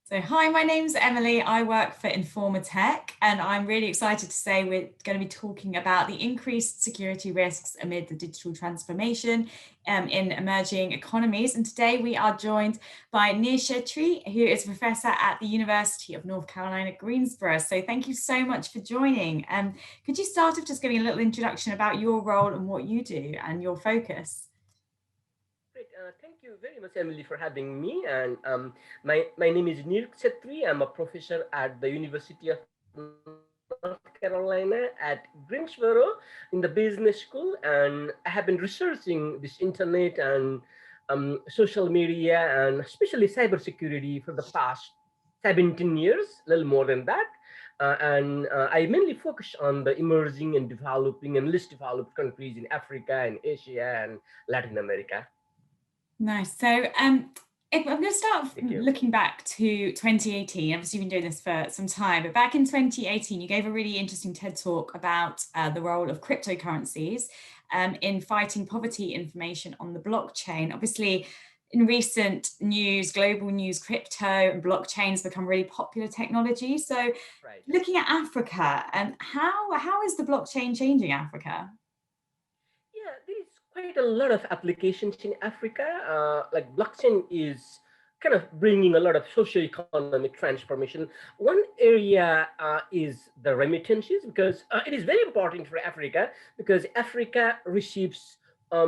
So hi, my name's Emily. I work for Informa Tech, and I'm really excited to say we're going to be talking about the increased security risks amid the digital transformation in emerging economies. And today we are joined by Nir Kshetri, who is a professor at the University of North Carolina-Greensboro. So thank you so much for joining. Could you start off just giving a little introduction about your role and what you do and your focus? Great. Thank you very much, Emily, for having me. And my name is Nir Kshetri. I'm a professor at the University of North Carolina at Greensboro in the business school. And I have been researching this internet and social media and especially cybersecurity for the past 17 years, a little more than that. I mainly focus on the emerging and developing and least developed countries in Africa and Asia and Latin America. Nice. So if I'm going to start looking back to 2018. Obviously, you've been doing this for some time, but back in 2018, you gave a really interesting TED talk about the role of cryptocurrencies in fighting poverty information on the blockchain. Obviously, in recent news, global news, crypto and blockchains become really popular technology. So Right. looking at Africa, how is the blockchain changing Africa? Yeah, there is quite a lot of applications in Africa. Like blockchain is kind of bringing a lot of socio-economic transformation. One area is the remittances, because it is very important for Africa, because Africa receives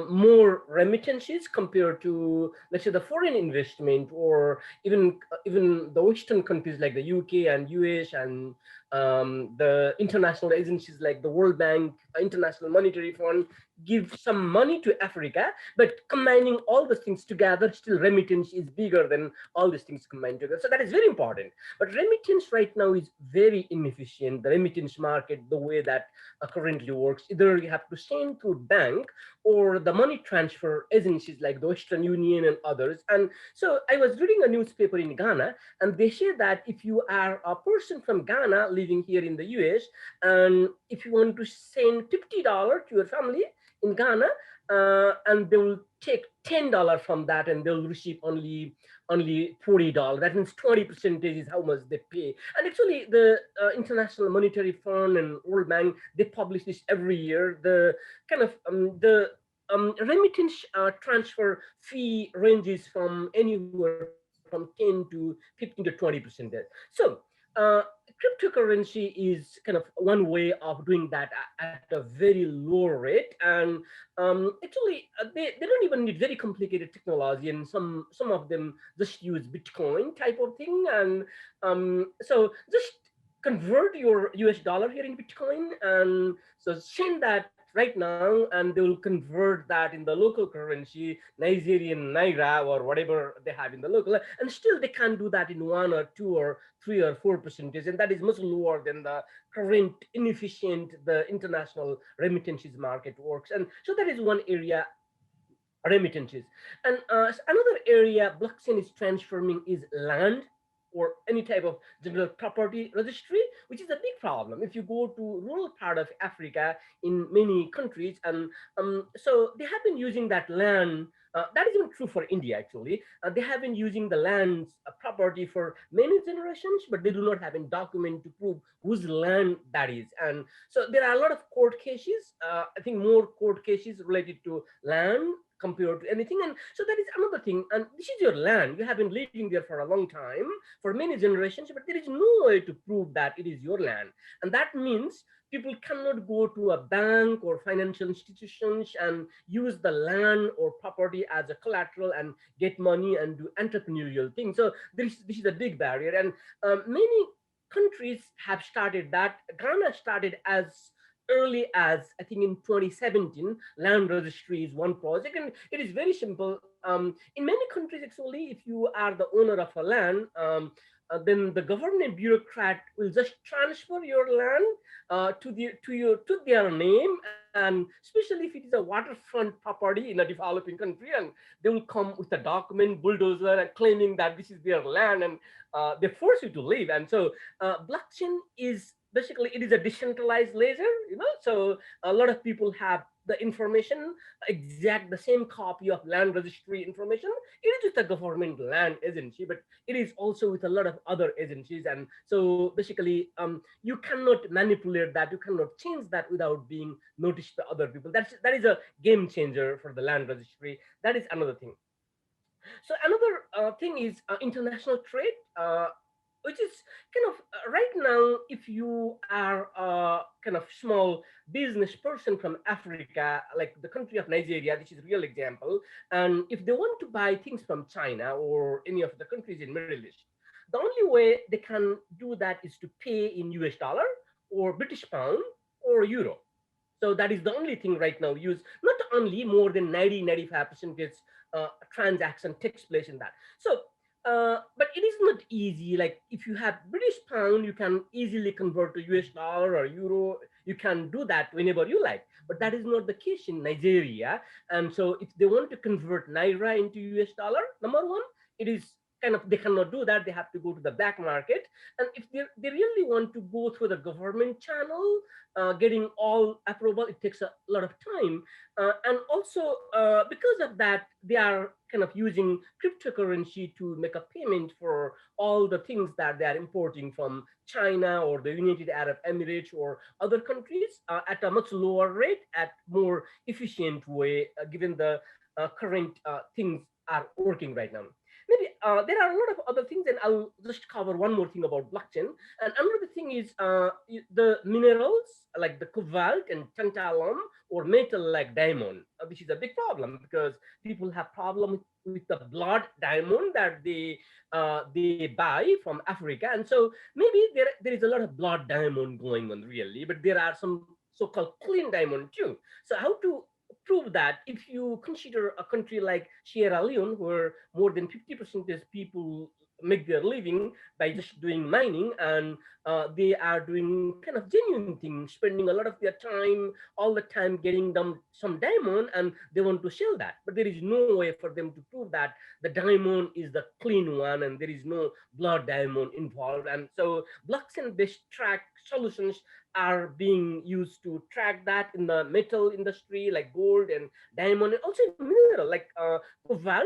more remittances compared to, let's say, the foreign investment, or even the Western countries like the UK and US, and the international agencies like the World Bank, International Monetary Fund give some money to Africa, but combining all the things together, still remittance is bigger than all these things combined together. So that is very important. But remittance right now is very inefficient. The remittance market, the way that currently works, either you have to send through bank or the money transfer agencies like the Western Union and others. And so I was reading a newspaper in Ghana, and they say that if you are a person from Ghana living here in the US, and if you want to send $50 to your family in Ghana, and they will take $10 from that, and they'll receive only $40. That means 20% is how much they pay. And actually, the International Monetary Fund and World Bank, they publish this every year. The kind of the remittance transfer fee ranges from anywhere from 10 to 15 to 20%. So uh, cryptocurrency is kind of one way of doing that at a very low rate. And actually, they don't even need very complicated technology, and some of them just use Bitcoin type of thing. And so just convert your US dollar here in Bitcoin, and so send that right now, and they will convert that in the local currency, Nigerian naira or whatever they have in the local, and still they can do that in 1 or 2 or 3 or 4%, and that is much lower than the current inefficient the international remittances market works. And so that is one area, remittances. And another area blockchain is transforming is land, or any type of general property registry, which is a big problem if you go to rural part of Africa in many countries. And so they have been using that land. That is even true for India, actually. They have been using the land's property for many generations, but they do not have a document to prove whose land that is. And so there are a lot of court cases. I think more court cases related to land compared to anything. And so that is another thing. And this is your land. You have been living there for a long time, for many generations, but there is no way to prove that it is your land. And that means people cannot go to a bank or financial institutions and use the land or property as a collateral and get money and do entrepreneurial things. So this is a big barrier. And many countries have started that. Ghana started as early as, I think, in 2017. Land registry is one project, and it is very simple. In many countries, actually, if you are the owner of a land, then the government bureaucrat will just transfer your land to their name, and especially if it is a waterfront property in a developing country, and they will come with a document bulldozer and claiming that this is their land, and they force you to leave. And so blockchain is basically, it is a decentralized ledger, so a lot of people have the information, exact the same copy of land registry information, it is with the government land agency, but it is also with a lot of other agencies. And so basically, you cannot manipulate that, you cannot change that without being noticed by other people. That is a game changer for the land registry. That is another thing. So another thing is international trade, which is kind of right now, if you are a kind of small business person from Africa, like the country of Nigeria, this is a real example, and if they want to buy things from China or any of the countries in Middle East, the only way they can do that is to pay in US dollar or British pound or euro. So that is the only thing right now used. Not only, more than 90-95% is transaction takes place in that. So, but it is not easy. Like if you have British pound, you can easily convert to US dollar or euro. You can do that whenever you like. But that is not the case in Nigeria. And so if they want to convert Naira into US dollar, number one, it is kind of, they cannot do that. They have to go to the black market. And if they really want to go through the government channel, getting all approval, it takes a lot of time. And also, because of that, they are kind of using cryptocurrency to make a payment for all the things that they are importing from China or the United Arab Emirates or other countries at a much lower rate, at more efficient way, given the current things are working right now. Maybe there are a lot of other things, and I'll just cover one more thing about blockchain. And another thing is the minerals like the cobalt and tantalum, or metal like diamond, which is a big problem because people have problem with the blood diamond that they buy from Africa. And so maybe there is a lot of blood diamond going on really, but there are some so-called clean diamond too. So how to prove that? If you consider a country like Sierra Leone, where more than 50% of people make their living by just doing mining, and they are doing kind of genuine things, spending a lot of their time, all the time, getting them some diamond, and they want to sell that. But there is no way for them to prove that the diamond is the clean one and there is no blood diamond involved. And so blockchain-based track solutions are being used to track that in the metal industry, like gold and diamond, and also mineral like cobalt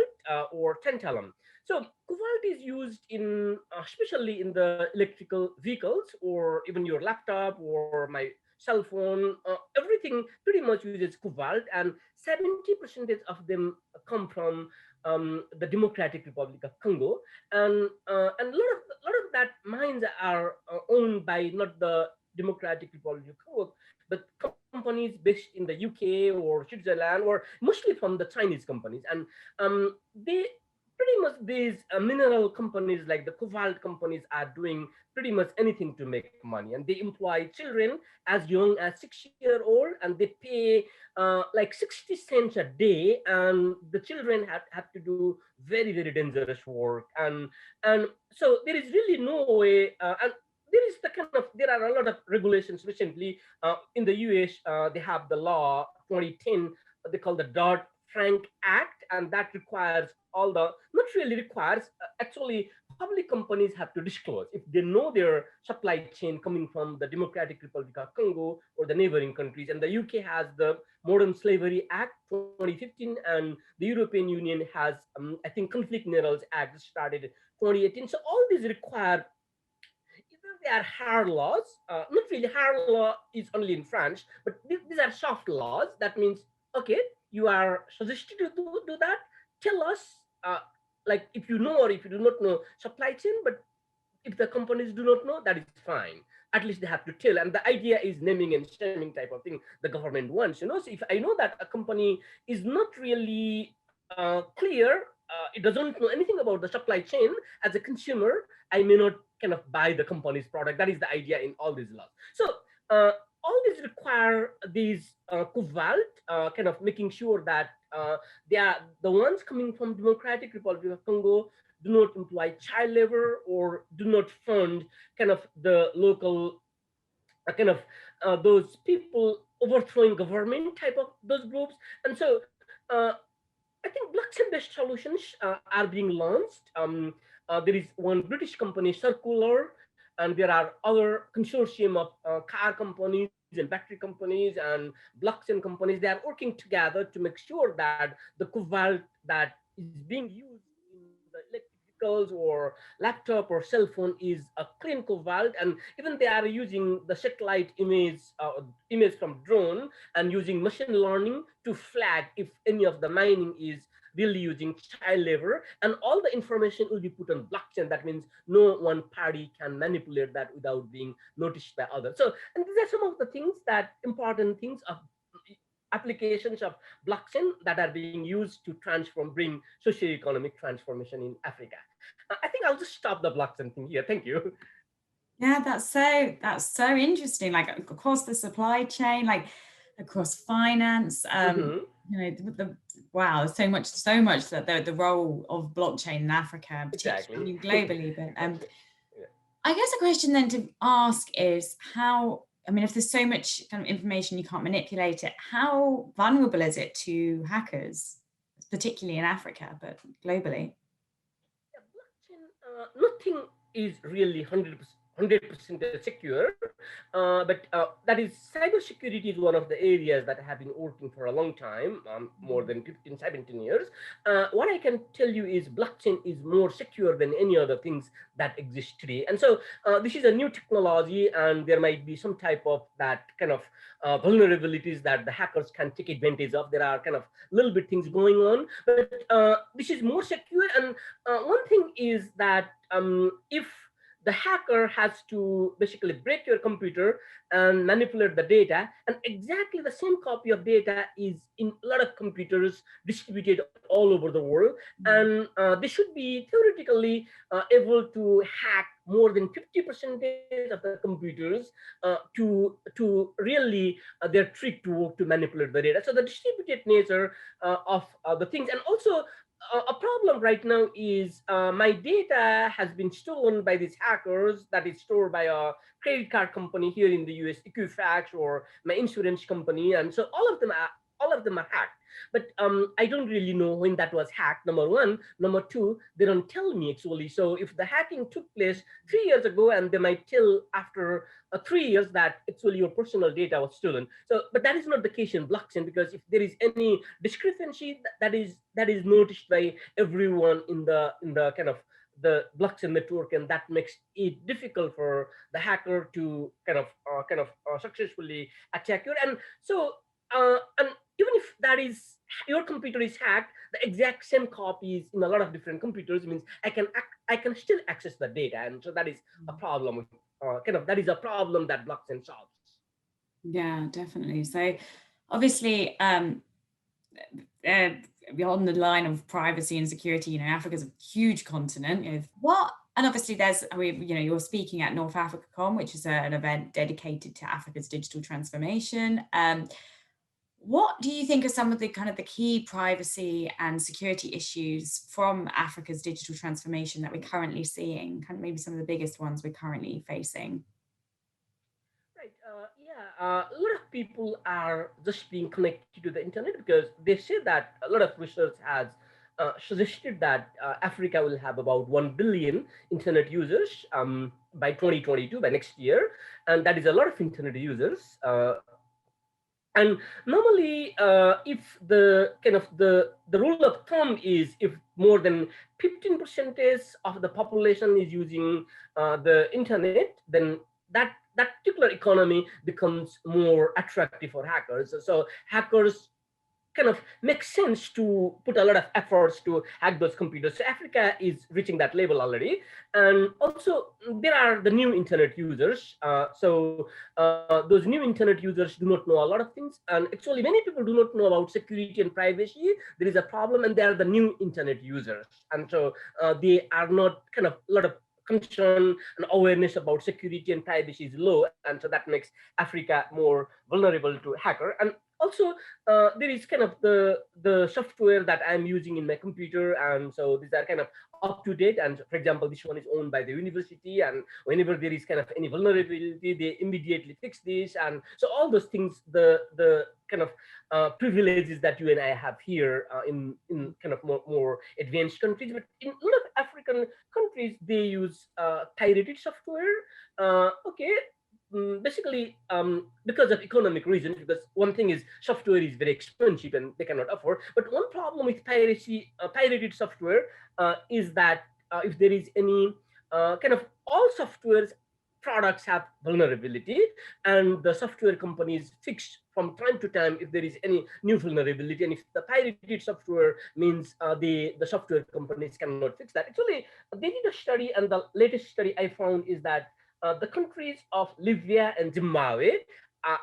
or tantalum. So cobalt is used in especially in the electrical vehicles, or even your laptop or my cell phone. Everything pretty much uses cobalt, and 70% of them come from the Democratic Republic of Congo, and a lot of that mines are owned by not the Democratic Republic of Congo, but companies based in the UK or Switzerland, or mostly from the Chinese companies. And they pretty much, these mineral companies like the cobalt companies are doing pretty much anything to make money, and they employ children as young as 6 year old, and they pay like 60 cents a day, and the children have to do very dangerous work. And so there is really no way, and there is the kind of, there are a lot of regulations. Recently in the US, they have the law 2010, they call the Dodd-Frank Act, and that requires all the, not really requires, actually public companies have to disclose if they know their supply chain coming from the Democratic Republic of Congo or the neighboring countries. And the UK has the Modern Slavery Act 2015, and the European Union has I think Conflict Minerals Act started 2018. So all these require, they are hard laws. Not really, hard law is only in France, but these are soft laws. That means, okay, you are suggested to do that. Tell us, like if you know or if you do not know supply chain, but if the companies do not know, that is fine. At least they have to tell. And the idea is naming and shaming type of thing the government wants. So if I know that a company is not really clear, it doesn't know anything about the supply chain, as a consumer, I may not kind of buy the company's product. That is the idea in all these laws. So all these require these cobalt, kind of making sure that they are the ones coming from Democratic Republic of Congo do not employ child labor or do not fund kind of the local kind of those people overthrowing government type of those groups. And so I think blockchain-based solutions are being launched. There is one British company, Circular, and there are other consortium of car companies and battery companies and blockchain companies, they are working together to make sure that the cobalt that is being used in the electric vehicles or laptop or cell phone is a clean cobalt. And even they are using the satellite image from drone and using machine learning to flag if any of the mining is really using child labor, and all the information will be put on blockchain. That means no one party can manipulate that without being noticed by others. So, and these are some of the things, that important things of applications of blockchain that are being used to bring socio-economic transformation in Africa. I think I'll just stop the blockchain thing here. Thank you. Yeah, that's so interesting. Like across the supply chain, like across finance, wow, so much that the role of blockchain in Africa, particularly globally. But I guess a question then to ask is how, I mean, if there's so much kind of information you can't manipulate it, how vulnerable is it to hackers, particularly in Africa, but globally? Yeah, blockchain, nothing is really 100% secure, but that is, cybersecurity is one of the areas that have been working for a long time, more than 15, 17 years. What I can tell you is blockchain is more secure than any other things that exist today. And so this is a new technology, and there might be some type of that kind of vulnerabilities that the hackers can take advantage of. There are kind of little bit things going on, but this is more secure. And one thing is that if the hacker has to basically break your computer and manipulate the data, and exactly the same copy of data is in a lot of computers distributed all over the world, and they should be theoretically able to hack more than 50% of the computers to really their trick to work to manipulate the data. So the distributed nature of the things. And also a problem right now is my data has been stolen by these hackers, that is stored by a credit card company here in the US, Equifax, or my insurance company. And so all of them are hacked. But I don't really know when that was hacked, number one. Number two, they don't tell me actually. So if the hacking took place 3 years ago, and they might tell after 3 years that actually your personal data was stolen. So, but that is not the case in blockchain, because if there is any discrepancy, that is noticed by everyone in the kind of the blockchain network, and that makes it difficult for the hacker to kind of successfully attack you. And so and even if that is your computer is hacked, the exact same copies in a lot of different computers means I can still access the data. And so that is a problem with that is a problem that blockchain solves. Yeah, definitely. So obviously on the line of privacy and security, Africa's a huge continent. And obviously you're speaking at North Africacom, which is an event dedicated to Africa's digital transformation. What do you think are some of the kind of the key privacy and security issues from Africa's digital transformation that we're currently seeing? Kind of maybe some of the biggest ones we're currently facing. Right. A lot of people are just being connected to the internet, because they say that a lot of research has suggested that Africa will have about 1 billion internet users by 2022, by next year, and that is a lot of internet users. And normally, if the kind of the rule of thumb is, if more than 15% of the population is using the internet, then that particular economy becomes more attractive for hackers. So hackers kind of makes sense to put a lot of efforts to hack those computers. So Africa is reaching that level already. And also there are the new internet users. Those new internet users do not know a lot of things. And actually many people do not know about security and privacy. There is a problem, and they are the new internet users. And so they are not kind of a lot of concern and awareness about security and privacy is low. And so that makes Africa more vulnerable to hacker. And also there is kind of the software that I'm using in my computer, and so these are kind of up to date. And for example, this one is owned by the university, and whenever there is kind of any vulnerability, they immediately fix this. And so all those things, the kind of privileges that you and I have here in kind of more advanced countries. But in a lot of African countries, they use pirated software. Okay, basically because of economic reasons, because one thing is software is very expensive and they cannot afford. But one problem with piracy, pirated software is that if there is any kind of all softwares products have vulnerability, and the software companies fix from time to time if there is any new vulnerability. And if the pirated software means the software companies cannot fix that. Actually, they did a study, and the latest study I found is that the countries of Libya and Zimbabwe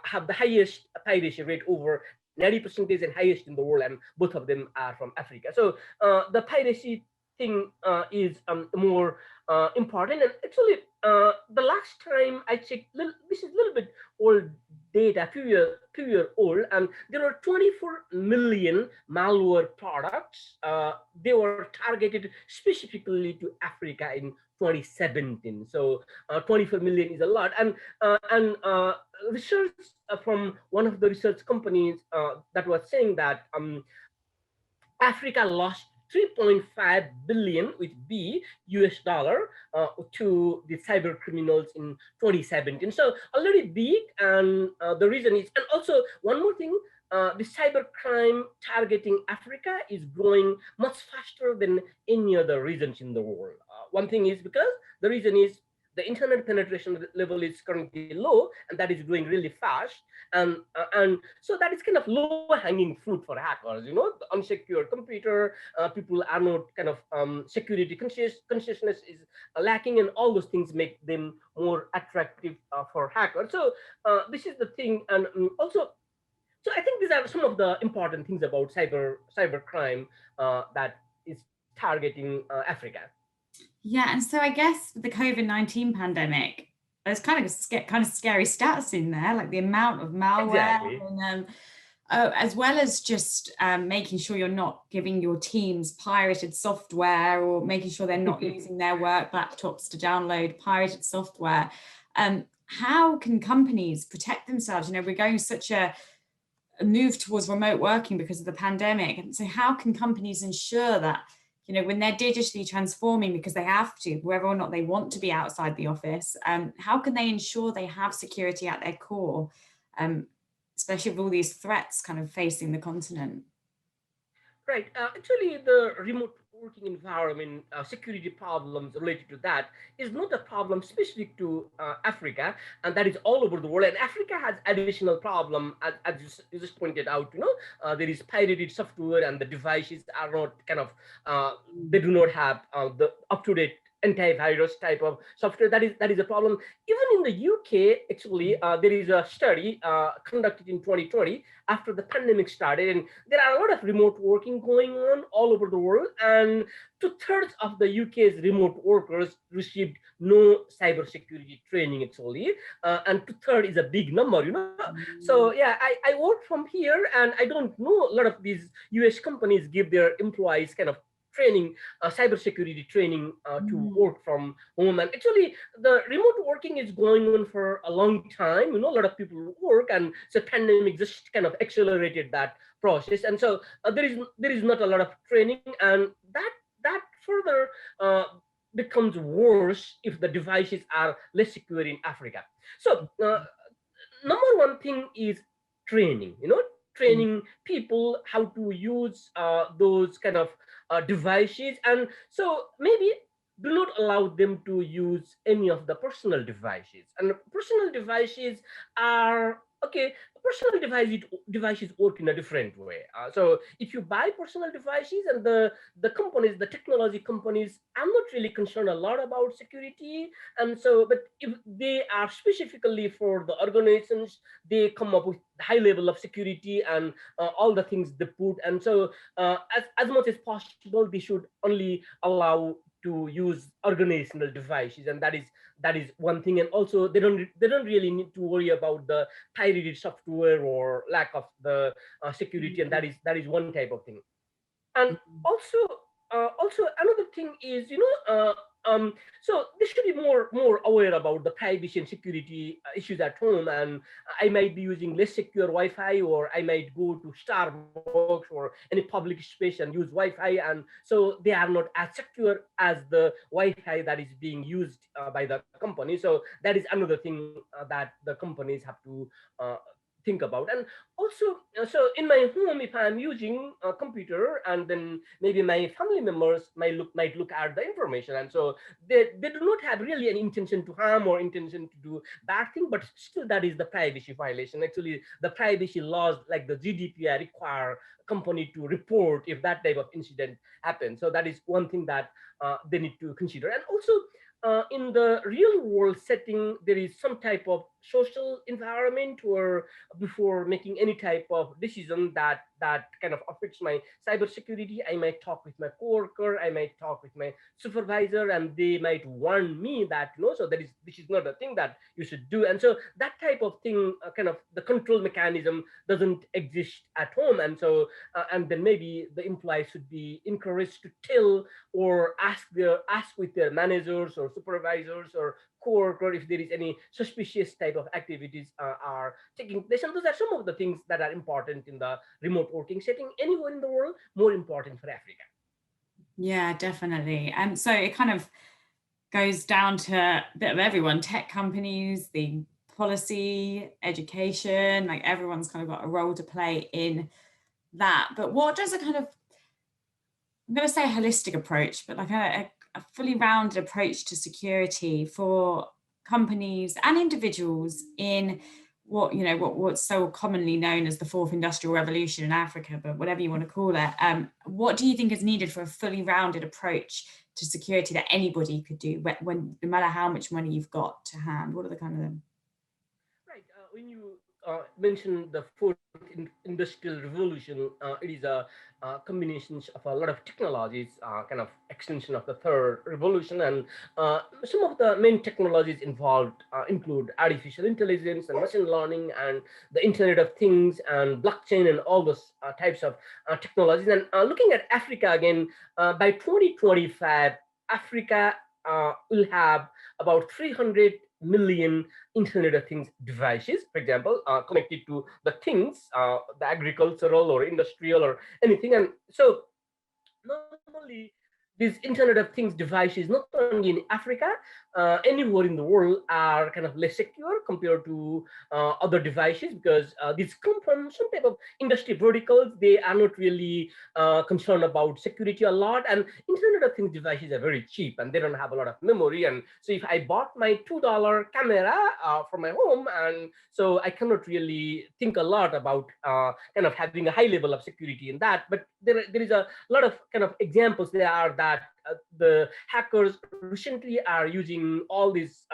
have the highest piracy rate, over 90% and highest in the world, and both of them are from Africa. So the piracy thing is more important. And actually, the last time I checked, this is a little bit old data, few year old, and there were 24 million malware products. They were targeted specifically to Africa in 2017. So 24 million is a lot. And research from one of the research companies that was saying that Africa lost 3.5 billion with B US dollar to the cyber criminals in 2017. So already big, and the reason is, and also one more thing, the cyber crime targeting Africa is growing much faster than any other regions in the world. One thing is because the reason is the internet penetration level is currently low, and that is growing really fast. And so that is kind of low hanging fruit for hackers. You know, the unsecure computer, people are not kind of security consciousness is lacking, and all those things make them more attractive for hackers. So this is the thing. And also, so I think these are some of the important things about cyber crime that is targeting Africa. Yeah, and so I guess with the COVID-19 pandemic, there's kind of scary stats in there, like the amount of malware, Exactly. and as well as just making sure you're not giving your teams pirated software, or making sure they're not using their work laptops to download pirated software. How can companies protect themselves? You know, we're going such a move towards remote working because of the pandemic. And so how can companies ensure that, you know, when they're digitally transforming because they have to, whether or not they want to be outside the office, how can they ensure they have security at their core, especially with all these threats kind of facing the continent? Right. Actually, the remote working environment, security problems related to that is not a problem specific to Africa, and that is all over the world. And Africa has additional problem, as you just pointed out. You know, there is pirated software, and the devices are not kind of they do not have the up to date antivirus type of software. That is a problem. Even in the UK, actually, there is a study conducted in 2020 after the pandemic started, and there are a lot of remote working going on all over the world, and 2/3 of the UK's remote workers received no cybersecurity training actually, and 2/3 is a big number, you know. So yeah, I work from here, and I don't know, a lot of these US companies give their employees kind of training, cybersecurity training to work from home. And actually, the remote working is going on for a long time. You know, a lot of people work, and so pandemic just kind of accelerated that process. And so there is not a lot of training, and that further becomes worse if the devices are less secure in Africa. So number one thing is training. You know, training people how to use those kind of devices. And so maybe do not allow them to use any of the personal devices. And personal devices are okay. Personal devices work in a different way. So if you buy personal devices, and the companies, the technology companies, are not really concerned a lot about security. And so, but if they are specifically for the organizations, they come up with high level of security and all the things they put. And so as much as possible, they should only allow to use organizational devices, and that is one thing. And also, they don't really need to worry about the pirated software or lack of the security, and that is one type of thing. And also another thing is, you know, So they should be more aware about the privacy and security issues at home. And I might be using less secure Wi-Fi, or I might go to Starbucks or any public space and use Wi-Fi, and so they are not as secure as the Wi-Fi that is being used by the company. So that is another thing that the companies have to uh, think about. And also, so in my home, if I'm using a computer, and then maybe my family members might look at the information, and so they do not have really an intention to harm or intention to do bad thing, but still that is the privacy violation. Actually, the privacy laws like the GDPR require a company to report if that type of incident happens. So that is one thing that they need to consider. And also, in the real world setting, there is some type of social environment where before making any type of decision that kind of affects my cybersecurity, I might talk with my coworker, I might talk with my supervisor, and they might warn me that so this is not a thing that you should do. And so that type of thing, kind of the control mechanism doesn't exist at home. And so and then maybe the employees should be encouraged to tell or ask with their managers or supervisors or coworker if there is any suspicious type of activities are taking place. And those are some of the things that are important in the remote working setting anywhere in the world, more important for Africa. Yeah, definitely. And so it kind of goes down to a bit of everyone, tech companies, the policy, education, like everyone's kind of got a role to play in that. But what does a kind of, I'm going to say holistic approach, but like a fully rounded approach to security for companies and individuals in what's so commonly known as the fourth industrial revolution in Africa, but whatever you want to call it, what do you think is needed for a fully rounded approach to security that anybody could do when no matter how much money you've got to hand? What are the kind of them? Right. When you mentioned the fourth industrial revolution, it is a combination of a lot of technologies, kind of extension of the third revolution. And some of the main technologies involved include artificial intelligence and machine learning and the Internet of Things and blockchain and all those types of technologies. And looking at Africa again, by 2025, Africa will have about 300 million Internet of Things devices, for example, connected to the things, the agricultural or industrial or anything. And so normally these Internet of Things devices, not only in Africa, anywhere in the world, are kind of less secure compared to other devices, because these come from some type of industry verticals. They are not really concerned about security a lot. And Internet of Things devices are very cheap and they don't have a lot of memory. And so if I bought my $2 camera for my home, and so I cannot really think a lot about kind of having a high level of security in that. But there is a lot of kind of examples there are that the hackers recently are using all these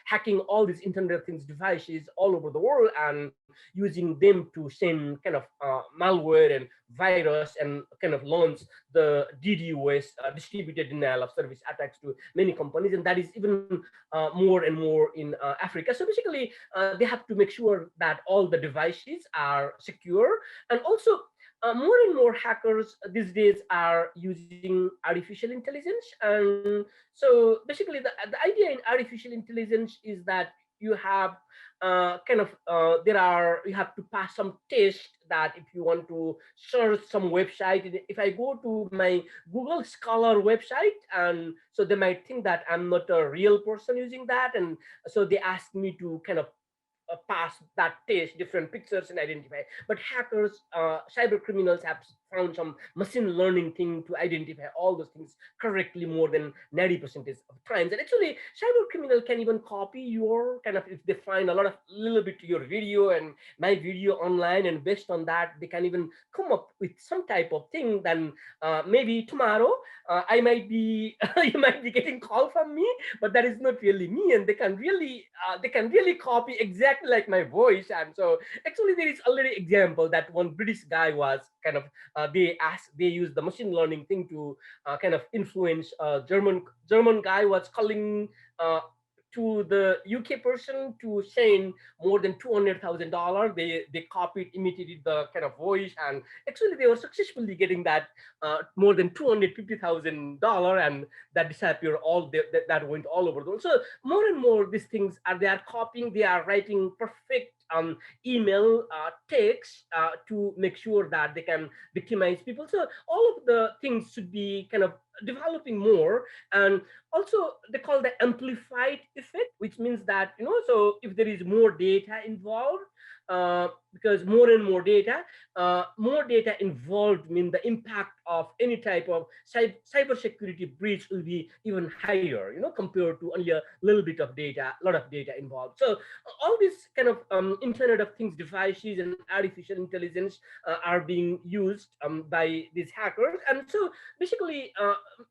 hacking all these Internet of Things devices all over the world and using them to send kind of malware and virus and kind of launch the DDoS, distributed denial of service attacks, to many companies. And that is even more and more in Africa. So basically they have to make sure that all the devices are secure. And also more and more hackers these days are using artificial intelligence. And so basically the idea in artificial intelligence is that you have you have to pass some test, that if you want to search some website, if I go to my Google Scholar website, and so they might think that I'm not a real person using that, and so they ask me to kind of pass that test, different pictures and identify. But hackers, cyber criminals have found some machine learning thing to identify all those things correctly more than 90% of times. And actually, cyber criminal can even copy your kind of, if they find a lot of little bit your video and my video online, and based on that, they can even come up with some type of thing. Then maybe tomorrow I might be, you might be getting call from me, but that is not really me, and they can really copy exactly like my voice. And so actually there is already example that one British guy was kind of they used the machine learning thing to kind of influence German guy was calling to the UK person to send more than $200,000. They copied, imitated the kind of voice, and actually they were successfully getting that more than $250,000, and that disappeared. That went all over the world. So more and more these things they are copying, they are writing perfect email text to make sure that they can victimize people. So all of the things should be kind of developing more. And also they call the amplified effect, which means that, so if there is more data involved, because more and more data involved mean the impact of any type of cybersecurity breach will be even higher, compared to only a little bit of data, a lot of data involved. So all these kind of Internet of Things devices and artificial intelligence are being used by these hackers. And so basically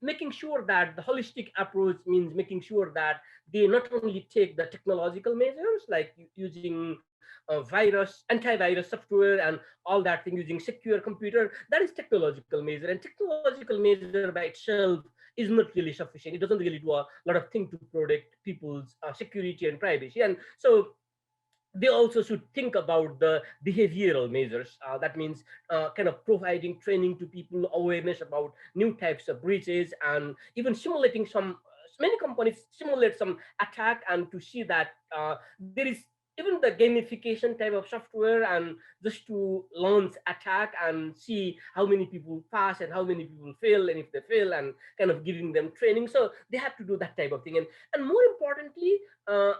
making sure that the holistic approach means making sure that they not only take the technological measures like using antivirus software and all that thing, using secure computer, that is technological measure. And technological measure by itself is not really sufficient. It doesn't really do a lot of things to protect people's security and privacy. And so they also should think about the behavioral measures. That means kind of providing training to people, awareness about new types of breaches, and even simulating many companies simulate some attack, and to see that there is even the gamification type of software, and just to launch attack and see how many people pass and how many people fail, and if they fail, and kind of giving them training. So they have to do that type of thing. And more importantly,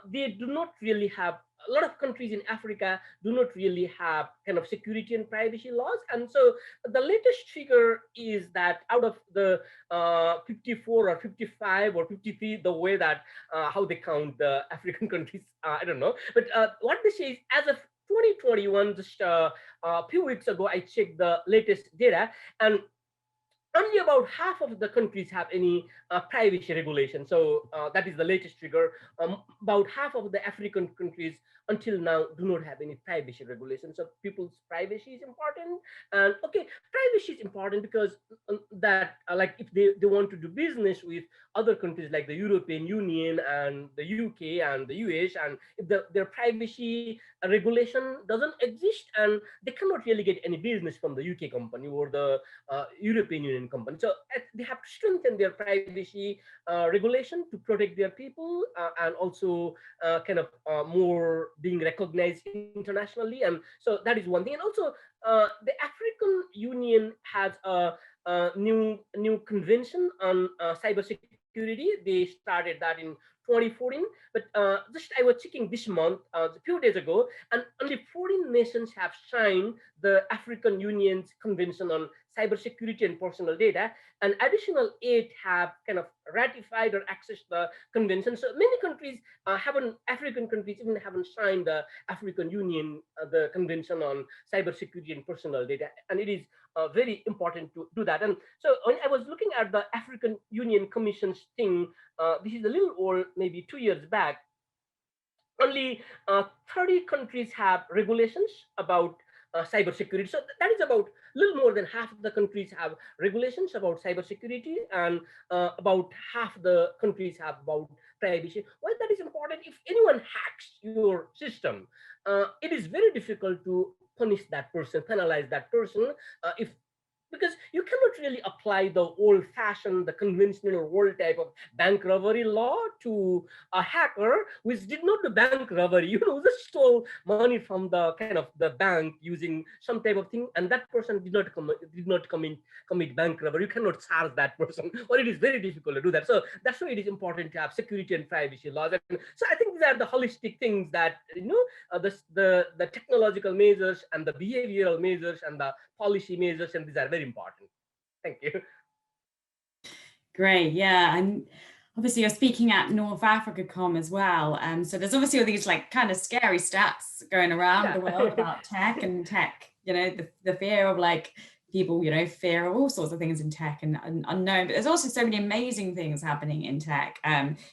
they do not really have, a lot of countries in Africa do not really have kind of security and privacy laws. And so the latest figure is that out of the 54 or 55 or 53, the way that how they count the African countries, I don't know. But what they say is, as of 2021, just a few weeks ago, I checked the latest data, and only about half of the countries have any privacy regulation. So that is the latest figure. About half of the African countries until now do not have any privacy regulation. So people's privacy is important. And okay, privacy is important because that like if they want to do business with other countries like the European Union and the UK and the US, and if their privacy regulation doesn't exist, and they cannot really get any business from the UK company or the European Union company. So they have to strengthen their privacy regulation to protect their people, and also kind of more being recognized internationally. And so that is one thing. And also the African Union has a new convention on cybersecurity. They started that in 2014, but just I was checking this month, a few days ago, and only 14 nations have signed the African Union's Convention on Cybersecurity and Personal Data, and additional 8 have kind of ratified or accessed the convention. So many countries African countries even haven't signed the African Union, the Convention on Cybersecurity and Personal Data, and it is very important to do that. And so when I was looking at the African Union Commission's thing, this is a little old, maybe 2 years back, only 30 countries have regulations about cybersecurity. So that is about a little more than half of the countries have regulations about cybersecurity, and about half the countries have about privacy. Why that is important? If anyone hacks your system, it is very difficult to punish that person, penalize that person, if because you cannot really apply the old-fashioned, the conventional old type of bank robbery law to a hacker which did not do bank robbery, just stole money from the kind of the bank using some type of thing, and that person did not commit bank robbery. You cannot charge that person, or it is very difficult to do that. So that's why it is important to have security and privacy laws. And so I think these are the holistic things that the technological measures and the behavioral measures and the policy measures, and these are very important. Thank you. Great, yeah, and obviously you're speaking at North Africacom as well. So there's obviously all these like kind of scary stats going around the world about tech and tech. The fear of like people, fear of all sorts of things in tech and unknown, but there's also so many amazing things happening in tech,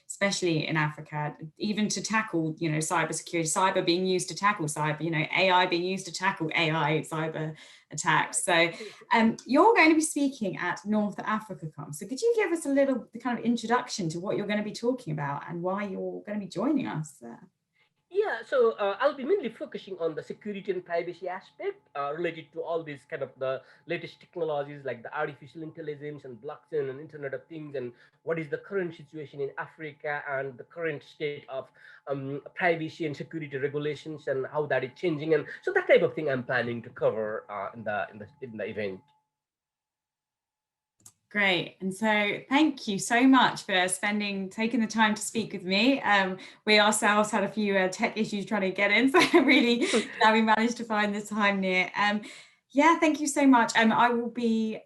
especially in Africa, even to tackle, cybersecurity, cyber being used to tackle cyber, AI being used to tackle AI cyber attacks. So you're going to be speaking at North Africacom. So could you give us a little kind of introduction to what you're going to be talking about and why you're going to be joining us there? Yeah, so I'll be mainly focusing on the security and privacy aspect related to all these kind of the latest technologies like the artificial intelligence and blockchain and Internet of Things, and what is the current situation in Africa and the current state of privacy and security regulations and how that is changing, and so that type of thing I'm planning to cover in the event. Great. And so thank you so much for taking the time to speak with me. We ourselves had a few tech issues trying to get in, so really glad we managed to find the time, Nir. Yeah, thank you so much. I will be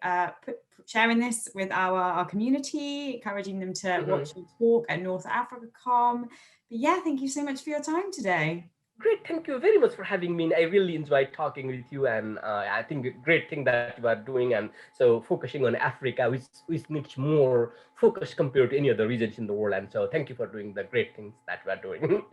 sharing this with our community, encouraging them to watch your talk at North Africacom. But yeah, thank you so much for your time today. Great, thank you very much for having me. I really enjoyed talking with you, and I think a great thing that you are doing, and so focusing on Africa, which needs more focus compared to any other regions in the world. And so, thank you for doing the great things that we are doing.